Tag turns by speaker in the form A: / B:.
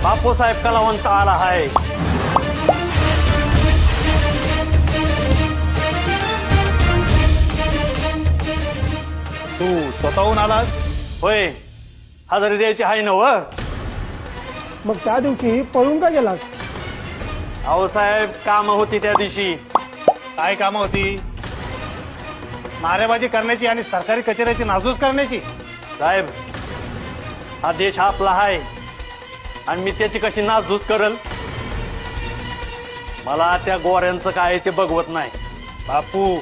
A: बापूसाहेब कलावंत आला आहे.
B: तू स्वतःहून आलास?
A: होय, हजेरी द्यायची आहे ना व.
C: मग त्या दिवशी पळून का गेलास?
A: अहो साहेब, काम होती त्या दिवशी.
B: काय कामं होती? नारेबाजी करण्याची आणि सरकारी कचेऱ्याची नासधूस करण्याची.
A: साहेब, हा देश आपला आहे आणि मी त्याची कशी नासधूस करल? मला त्या गोऱ्यांचं काय ते बघवत नाही.
B: बापू,